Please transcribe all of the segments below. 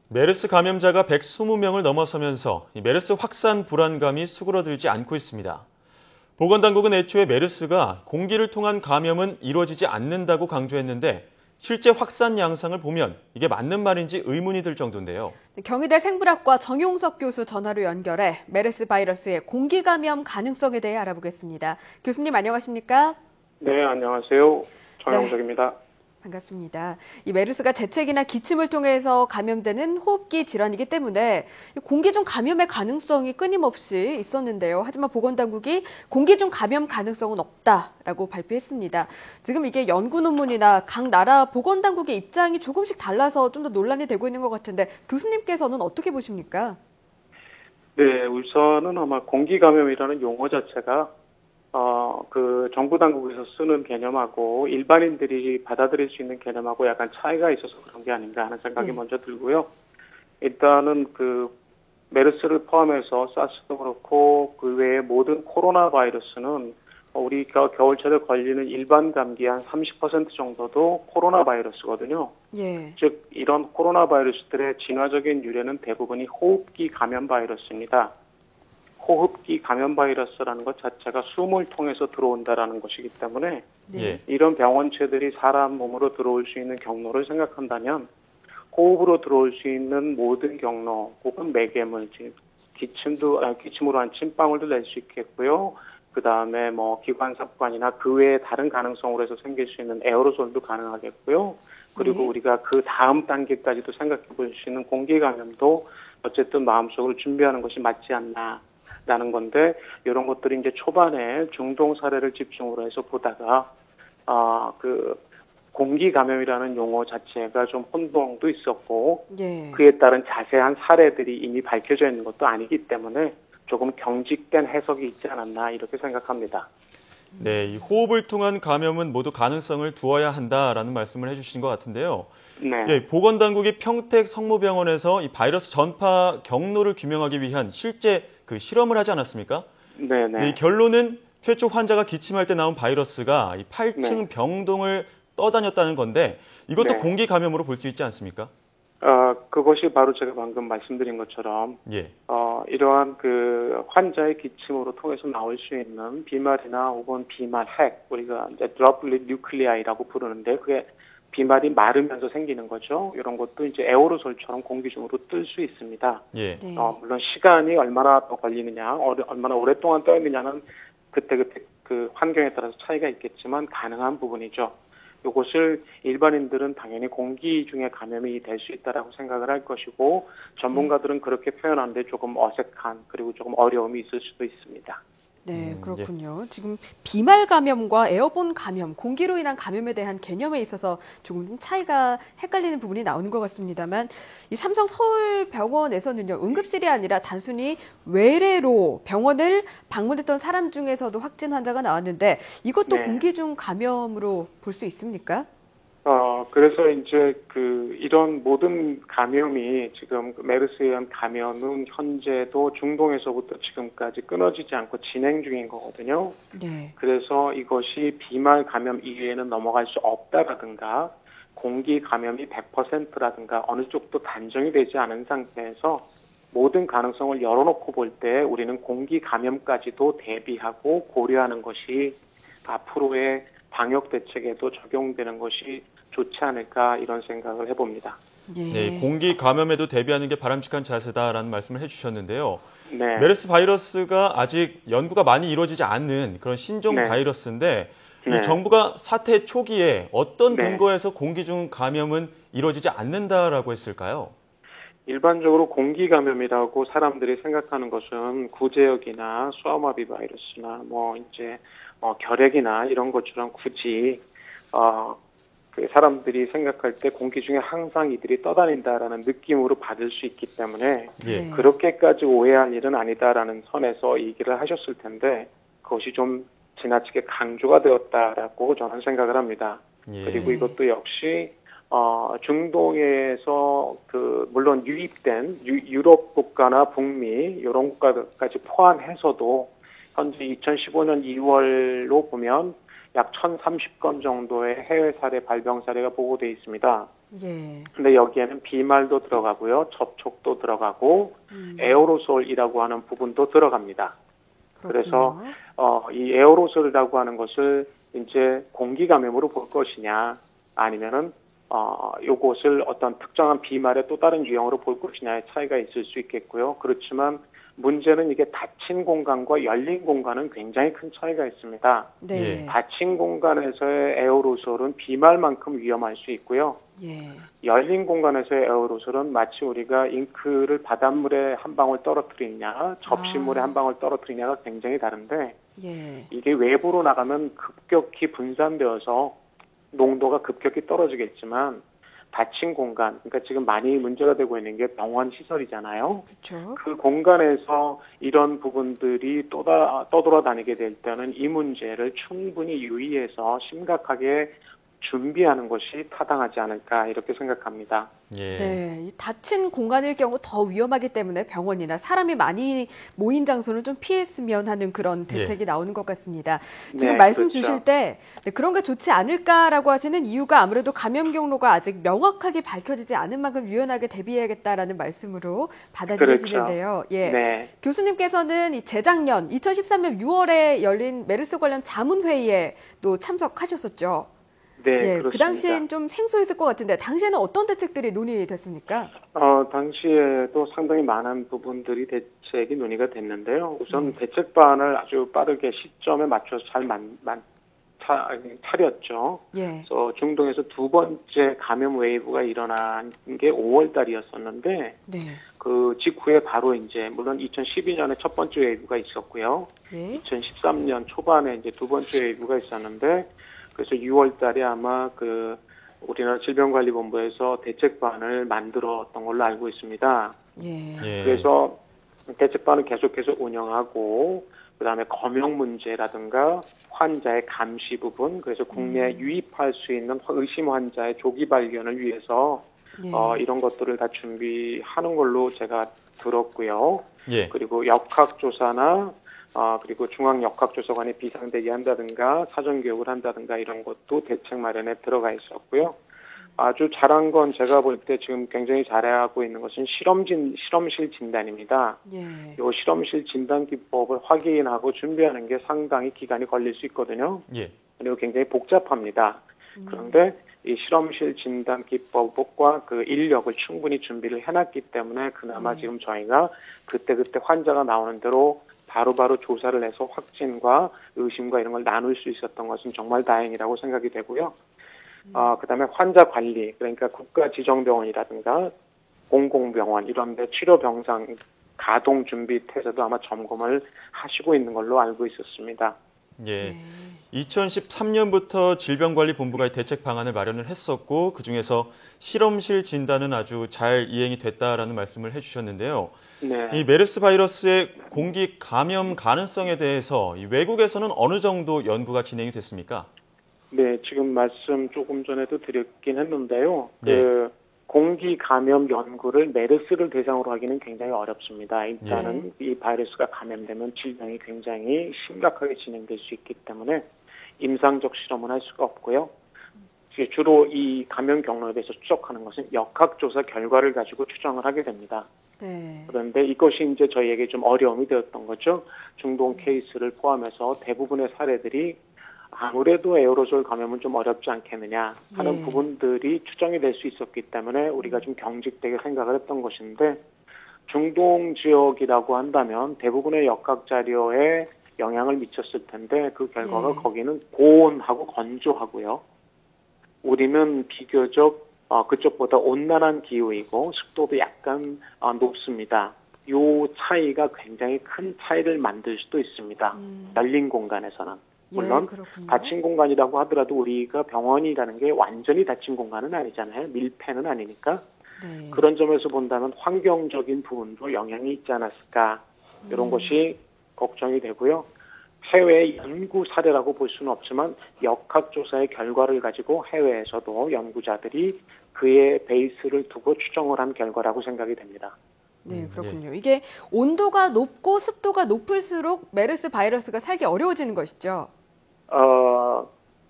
메르스 감염자가 120명을 넘어서면서 메르스 확산 불안감이 수그러들지 않고 있습니다. 보건당국은 애초에 메르스가 공기를 통한 감염은 이루어지지 않는다고 강조했는데 실제 확산 양상을 보면 이게 맞는 말인지 의문이 들 정도인데요. 경희대 생물학과 정용석 교수 전화로 연결해 메르스 바이러스의 공기 감염 가능성에 대해 알아보겠습니다. 교수님 안녕하십니까? 네, 안녕하세요. 정용석입니다. 네, 반갑습니다. 이 메르스가 재채기나 기침을 통해서 감염되는 호흡기 질환이기 때문에 공기 중 감염의 가능성이 끊임없이 있었는데요. 하지만 보건당국이 공기 중 감염 가능성은 없다라고 발표했습니다. 지금 이게 연구 논문이나 각 나라 보건당국의 입장이 조금씩 달라서 좀 더 논란이 되고 있는 것 같은데 교수님께서는 어떻게 보십니까? 네, 우선은 아마 공기 감염이라는 용어 자체가 정부 당국에서 쓰는 개념하고 일반인들이 받아들일 수 있는 개념하고 약간 차이가 있어서 그런 게 아닌가 하는 생각이 먼저 들고요. 일단은 메르스를 포함해서 사스도 그렇고 그 외에 모든 코로나 바이러스는 우리 겨울철에 걸리는 일반 감기 한 30% 정도도 코로나 바이러스거든요. 예. 즉 이런 코로나 바이러스들의 진화적인 유래는 대부분이 호흡기 감염 바이러스입니다. 호흡기 감염 바이러스라는 것 자체가 숨을 통해서 들어온다라는 것이기 때문에 네. 이런 병원체들이 사람 몸으로 들어올 수 있는 경로를 생각한다면 호흡으로 들어올 수 있는 모든 경로 혹은 매개물, 기침으로 한 침방울도 낼 수 있겠고요. 그 다음에 기관삽관이나 그 외에 다른 가능성으로 해서 생길 수 있는 에어로솔도 가능하겠고요. 그리고 우리가 그 다음 단계까지도 생각해 볼 수 있는 공기 감염도 어쨌든 마음속으로 준비하는 것이 맞지 않나. 라는 건데 이런 것들이 이제 초반에 중동 사례를 집중으로 해서 보다가 공기 감염이라는 용어 자체가 좀 혼동도 있었고 예. 그에 따른 자세한 사례들이 이미 밝혀져 있는 것도 아니기 때문에 조금 경직된 해석이 있지 않았나 이렇게 생각합니다. 네, 이 호흡을 통한 감염은 모두 가능성을 두어야 한다라는 말씀을 해주신 것 같은데요. 네. 예, 보건당국이 평택 성모병원에서 이 바이러스 전파 경로를 규명하기 위한 실제 실험을 하지 않았습니까? 네네. 이 결론은 최초 환자가 기침할 때 나온 바이러스가 이 8층 병동을 떠다녔다는 건데 이것도 공기 감염으로 볼 수 있지 않습니까? 그것이 바로 제가 방금 말씀드린 것처럼 예. 이러한 환자의 기침으로 통해서 나올 수 있는 비말이나 혹은 비말 핵, 우리가 이제 드롭릿 뉴클리아이라고 부르는데 그게 비말이 마르면서 생기는 거죠. 이런 것도 이제 에어로솔처럼 공기 중으로 뜰 수 있습니다. 예. 네. 물론 시간이 얼마나 더 걸리느냐, 얼마나 오랫동안 떠 있느냐는 그때 그 환경에 따라서 차이가 있겠지만 가능한 부분이죠. 이것을 일반인들은 당연히 공기 중에 감염이 될 수 있다라고 생각을 할 것이고 전문가들은 그렇게 표현하는데 조금 어색한 그리고 조금 어려움이 있을 수도 있습니다. 네, 그렇군요. 지금 비말 감염과 에어본 감염, 공기로 인한 감염에 대한 개념에 있어서 조금 차이가 헷갈리는 부분이 나오는 것 같습니다만 이 삼성 서울병원에서는요, 응급실이 아니라 단순히 외래로 병원을 방문했던 사람 중에서도 확진 환자가 나왔는데 이것도 공기 중 감염으로 볼 수 있습니까? 그래서 이제 이런 모든 감염이 지금 메르스에 의한 감염은 현재도 중동에서부터 지금까지 끊어지지 않고 진행 중인 거거든요. 네. 그래서 이것이 비말 감염 이외에는 넘어갈 수 없다라든가 공기 감염이 100%라든가 어느 쪽도 단정이 되지 않은 상태에서 모든 가능성을 열어놓고 볼 때 우리는 공기 감염까지도 대비하고 고려하는 것이 앞으로의 방역 대책에도 적용되는 것이 좋지 않을까 이런 생각을 해봅니다. 네, 공기 감염에도 대비하는 게 바람직한 자세다라는 말씀을 해주셨는데요. 네. 메르스 바이러스가 아직 연구가 많이 이루어지지 않는 그런 신종 바이러스인데 이 정부가 사태 초기에 어떤 근거에서 공기 중 감염은 이루어지지 않는다라고 했을까요? 일반적으로 공기 감염이라고 사람들이 생각하는 것은 구제역이나 수아마비 바이러스나 결핵이나 이런 것처럼 굳이 사람들이 생각할 때 공기 중에 항상 이들이 떠다닌다라는 느낌으로 받을 수 있기 때문에 그렇게까지 오해할 일은 아니다라는 선에서 얘기를 하셨을 텐데 그것이 좀 지나치게 강조가 되었다라고 저는 생각을 합니다. 그리고 이것도 역시 중동에서 물론 유입된 유럽 국가나 북미 이런 국가까지 포함해서도 현재 2015년 2월로 보면 약 1,030건 정도의 해외 사례 발병 사례가 보고돼 있습니다. 예. 근데 여기에는 비말도 들어가고요, 접촉도 들어가고 에어로솔이라고 하는 부분도 들어갑니다. 그래서 이 에어로솔이라고 하는 것을 이제 공기 감염으로 볼 것이냐, 아니면은 요것을 어떤 특정한 비말의 또 다른 유형으로 볼 것이냐의 차이가 있을 수 있겠고요. 그렇지만 문제는 이게 닫힌 공간과 열린 공간은 굉장히 큰 차이가 있습니다. 네. 닫힌 공간에서의 에어로솔은 비말만큼 위험할 수 있고요. 예. 열린 공간에서의 에어로솔은 마치 우리가 잉크를 바닷물에 한 방울 떨어뜨리냐, 접시물에 한 방울 떨어뜨리냐가 굉장히 다른데, 예. 이게 외부로 나가면 급격히 분산되어서 농도가 급격히 떨어지겠지만, 닫힌 공간, 그러니까 지금 많이 문제가 되고 있는 게 병원 시설이잖아요. 그렇죠. 그 공간에서 이런 부분들이 떠돌아다니게 될 때는 이 문제를 충분히 유의해서 심각하게 준비하는 것이 타당하지 않을까 이렇게 생각합니다. 예. 네, 이 닫힌 공간일 경우 더 위험하기 때문에 병원이나 사람이 많이 모인 장소는 좀 피했으면 하는 그런 대책이 나오는 것 같습니다. 지금 네, 말씀 그렇죠. 주실 때 그런 게 좋지 않을까라고 하시는 이유가 아무래도 감염 경로가 아직 명확하게 밝혀지지 않은 만큼 유연하게 대비해야겠다라는 말씀으로 받아들여지는데요. 그렇죠. 예. 네. 교수님께서는 이 재작년 2013년 6월에 열린 메르스 관련 자문회의에 또 참석하셨었죠. 네, 예, 그렇습니다. 그 당시엔 좀 생소했을 것 같은데 당시에는 어떤 대책들이 논의됐습니까? 당시에도 상당히 많은 부분들이 대책이 논의가 됐는데요. 우선 대책반을 아주 빠르게 시점에 맞춰서 잘 차렸죠. 예. 그래서 중동에서 두 번째 감염 웨이브가 일어난 게 5월 달이었었는데, 네. 그 직후에 바로 이제, 물론 2012년에 첫 번째 웨이브가 있었고요. 예. 2013년 초반에 이제 두 번째 웨이브가 있었는데, 그래서 6월 달에 아마 우리나라 질병관리본부에서 대책반을 만들었던 걸로 알고 있습니다. 예. 예. 그래서 대책반을 계속해서 운영하고, 그 다음에 검역 문제라든가 환자의 감시 부분, 그래서 국내에 유입할 수 있는 의심 환자의 조기 발견을 위해서 예. 이런 것들을 다 준비하는 걸로 제가 들었고요. 예. 그리고 역학조사나 그리고 중앙역학조사관에 비상대기한다든가 사전교육을 한다든가 이런 것도 대책 마련에 들어가 있었고요. 아주 잘한 건 제가 볼 때 지금 굉장히 잘하고 있는 것은 실험실 진단입니다. 예. 이 실험실 진단 기법을 확인하고 준비하는 게 상당히 기간이 걸릴 수 있거든요. 예. 그리고 굉장히 복잡합니다. 그런데 이 실험실 진단 기법과 그 인력을 충분히 준비를 해놨기 때문에 그나마 지금 저희가 그때그때 환자가 나오는 대로 바로바로 조사를 해서 확진과 의심과 이런 걸 나눌 수 있었던 것은 정말 다행이라고 생각이 되고요. 그다음에 환자 관리, 그러니까 국가 지정병원이라든가 공공병원 이런 데 치료병상 가동 준비 태세도 아마 점검을 하시고 있는 걸로 알고 있었습니다. 예. 2013년부터 질병관리본부가 대책 방안을 마련을 했었고 그중에서 실험실 진단은 아주 잘 이행이 됐다라는 말씀을 해주셨는데요. 네. 이 메르스 바이러스의 공기 감염 가능성에 대해서 이 외국에서는 어느 정도 연구가 진행이 됐습니까? 네, 지금 말씀 조금 전에도 드렸긴 했는데요. 예. 공기 감염 연구를 메르스를 대상으로 하기는 굉장히 어렵습니다. 일단은 이 바이러스가 감염되면 질병이 굉장히 심각하게 진행될 수 있기 때문에 임상적 실험은 할 수가 없고요. 주로 이 감염 경로에 대해서 추적하는 것은 역학조사 결과를 가지고 추정을 하게 됩니다. 네. 그런데 이것이 이제 저희에게 좀 어려움이 되었던 거죠. 중동 케이스를 포함해서 대부분의 사례들이 아무래도 에어로졸 감염은 좀 어렵지 않겠느냐 하는 부분들이 추정이 될 수 있었기 때문에 우리가 좀 경직되게 생각을 했던 것인데 중동 지역이라고 한다면 대부분의 역학 자료에 영향을 미쳤을 텐데 그 결과가 거기는 고온하고 건조하고요. 우리는 비교적 그쪽보다 온난한 기후이고 습도도 약간 높습니다. 이 차이가 굉장히 큰 차이를 만들 수도 있습니다. 열린 공간에서는. 물론 닫힌 공간이라고 하더라도 우리가 병원이라는 게 완전히 닫힌 공간은 아니잖아요. 밀폐는 아니니까. 네. 그런 점에서 본다면 환경적인 부분도 영향이 있지 않았을까. 이런 것이 걱정이 되고요. 해외 연구 사례라고 볼 수는 없지만 역학조사의 결과를 가지고 해외에서도 연구자들이 그의 베이스를 두고 추정을 한 결과라고 생각이 됩니다. 네, 그렇군요. 이게 온도가 높고 습도가 높을수록 메르스 바이러스가 살기 어려워지는 것이죠?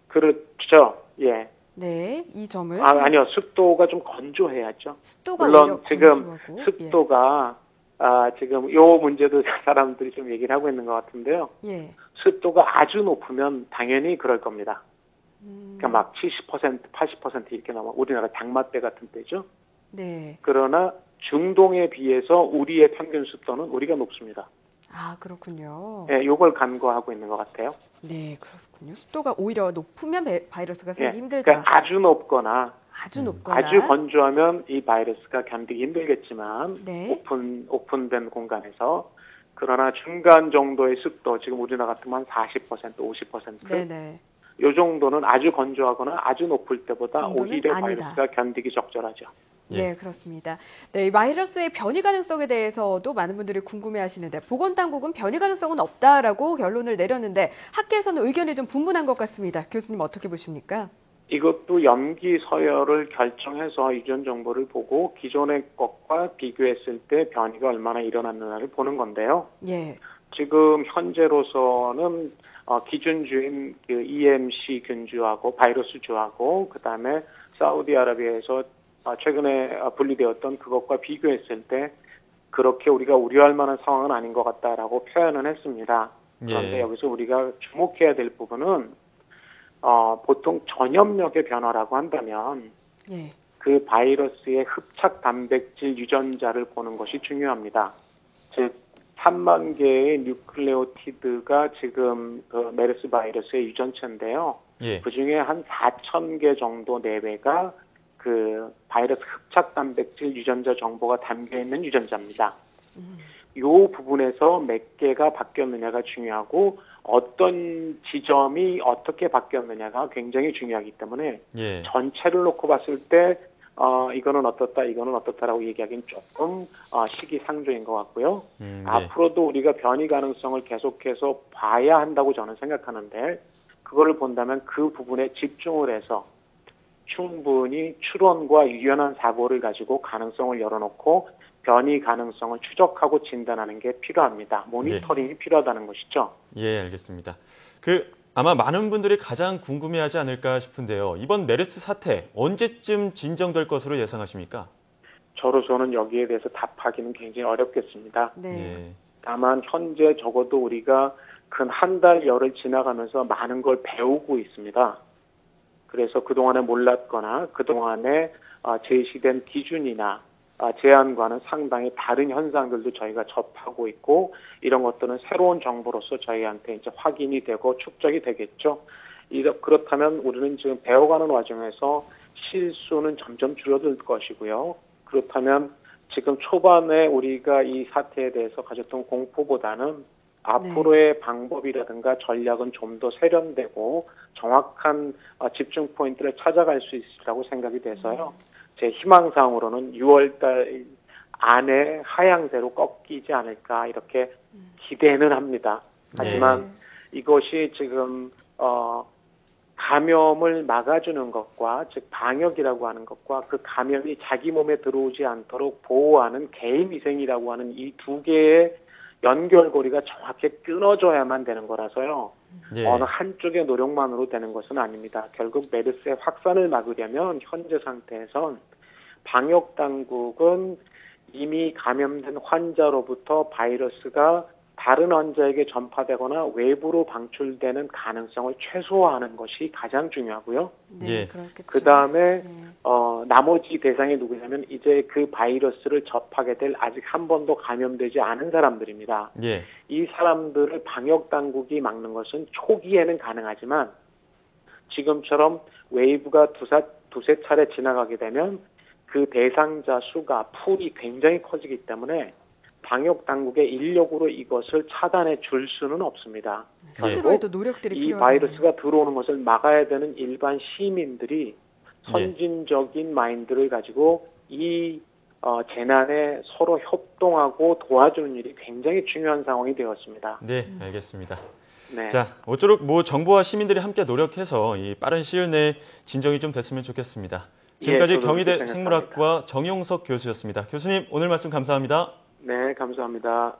그렇죠. 예. 네, 이 점을. 아니요. 습도가 좀 건조해야죠. 습도가 물론 오히려 지금 건조하고, 습도가 지금 요 문제도 사람들이 좀 얘기를 하고 있는 것 같은데요. 예. 습도가 아주 높으면 당연히 그럴 겁니다. 그러니까 막 70%, 80% 이렇게 나오면 우리나라 장맛대 같은 때죠. 네. 그러나 중동에 비해서 우리의 평균 습도는 우리가 높습니다. 아, 그렇군요. 예, 요걸 간과하고 있는 것 같아요. 네, 그렇군요. 습도가 오히려 높으면 바이러스가 예, 생기기 힘들다. 그러니까 아주 높거나 아주 높거나. 아주 건조하면 이 바이러스가 견디기 힘들겠지만 네. 오픈된 공간에서 그러나 중간 정도의 습도 지금 우리나라 같으면 40%, 50% 네네. 요 정도는 아주 건조하거나 아주 높을 때보다 정도는 오히려 아니다. 바이러스가 견디기 적절하죠. 네, 그렇습니다. 네, 이 바이러스의 변이 가능성에 대해서도 많은 분들이 궁금해하시는데 보건당국은 변이 가능성은 없다라고 결론을 내렸는데 학계에서는 의견이 좀 분분한 것 같습니다. 교수님 어떻게 보십니까? 이것도 염기 서열을 결정해서 유전 정보를 보고 기존의 것과 비교했을 때 변이가 얼마나 일어났느냐를 보는 건데요. 예. 지금 현재로서는 기준주인 그 EMC 균주하고 바이러스주하고 그다음에 사우디아라비아에서 최근에 분리되었던 그것과 비교했을 때 그렇게 우리가 우려할 만한 상황은 아닌 것 같다라고 표현은 했습니다. 그런데 예. 여기서 우리가 주목해야 될 부분은 보통 전염력의 변화라고 한다면 예. 그 바이러스의 흡착 단백질 유전자를 보는 것이 중요합니다. 즉 3만 개의 뉴클레오티드가 지금 그 메르스 바이러스의 유전체인데요. 예. 그중에 한 4천 개 정도 내외가 그 바이러스 흡착 단백질 유전자 정보가 담겨 있는 유전자입니다. 이 부분에서 몇 개가 바뀌었느냐가 중요하고 어떤 지점이 어떻게 바뀌었느냐가 굉장히 중요하기 때문에 예. 전체를 놓고 봤을 때 이거는 어떻다, 이거는 어떻다라고 얘기하기는 조금 시기상조인 것 같고요. 네. 앞으로도 우리가 변이 가능성을 계속해서 봐야 한다고 저는 생각하는데 그거를 본다면 그 부분에 집중을 해서 충분히 추론과 유연한 사고를 가지고 가능성을 열어놓고 변이 가능성을 추적하고 진단하는 게 필요합니다. 모니터링이 필요하다는 것이죠. 예, 알겠습니다. 아마 많은 분들이 가장 궁금해하지 않을까 싶은데요. 이번 메르스 사태 언제쯤 진정될 것으로 예상하십니까? 저로서는 여기에 대해서 답하기는 굉장히 어렵겠습니다. 네. 예. 다만 현재 적어도 우리가 근 한 달 열을 지나가면서 많은 걸 배우고 있습니다. 그래서 그동안에 몰랐거나 그동안에 제시된 기준이나 제안과는 상당히 다른 현상들도 저희가 접하고 있고 이런 것들은 새로운 정보로서 저희한테 이제 확인이 되고 축적이 되겠죠. 그렇다면 우리는 지금 배워가는 과정에서 실수는 점점 줄어들 것이고요. 그렇다면 지금 초반에 우리가 이 사태에 대해서 가졌던 공포보다는 앞으로의 방법이라든가 전략은 좀 더 세련되고 정확한 집중 포인트를 찾아갈 수 있으리라고 생각이 돼서요. 제 희망사항으로는 6월달 안에 하향세로 꺾이지 않을까 이렇게 기대는 합니다. 하지만 이것이 지금 감염을 막아주는 것과 즉 방역이라고 하는 것과 그 감염이 자기 몸에 들어오지 않도록 보호하는 개인 위생이라고 하는 이 두 개의 연결고리가 정확히 끊어져야만 되는 거라서요. 예. 어느 한쪽의 노력만으로 되는 것은 아닙니다. 결국 메르스의 확산을 막으려면 현재 상태에선 방역 당국은 이미 감염된 환자로부터 바이러스가 다른 환자에게 전파되거나 외부로 방출되는 가능성을 최소화하는 것이 가장 중요하고요. 네, 예. 그렇겠죠. 그 다음에 네. 나머지 대상이 누구냐면 이제 그 바이러스를 접하게 될 아직 한 번도 감염되지 않은 사람들입니다. 예. 이 사람들을 방역 당국이 막는 것은 초기에는 가능하지만 지금처럼 웨이브가 두세 차례 지나가게 되면 그 대상자 수가 풀이 굉장히 커지기 때문에 방역 당국의 인력으로 이것을 차단해 줄 수는 없습니다. 스스로에도 노력들이 이 필요하네요. 바이러스가 들어오는 것을 막아야 되는 일반 시민들이 선진적인 마인드를 가지고 이 재난에 서로 협동하고 도와주는 일이 굉장히 중요한 상황이 되었습니다. 네, 알겠습니다. 네. 자, 모쪼록 정부와 시민들이 함께 노력해서 이 빠른 시일 내에 진정이 좀 됐으면 좋겠습니다. 지금까지 저도 경희대 그렇게 생물학과 정용석 교수였습니다. 교수님, 오늘 말씀 감사합니다. 네, 감사합니다.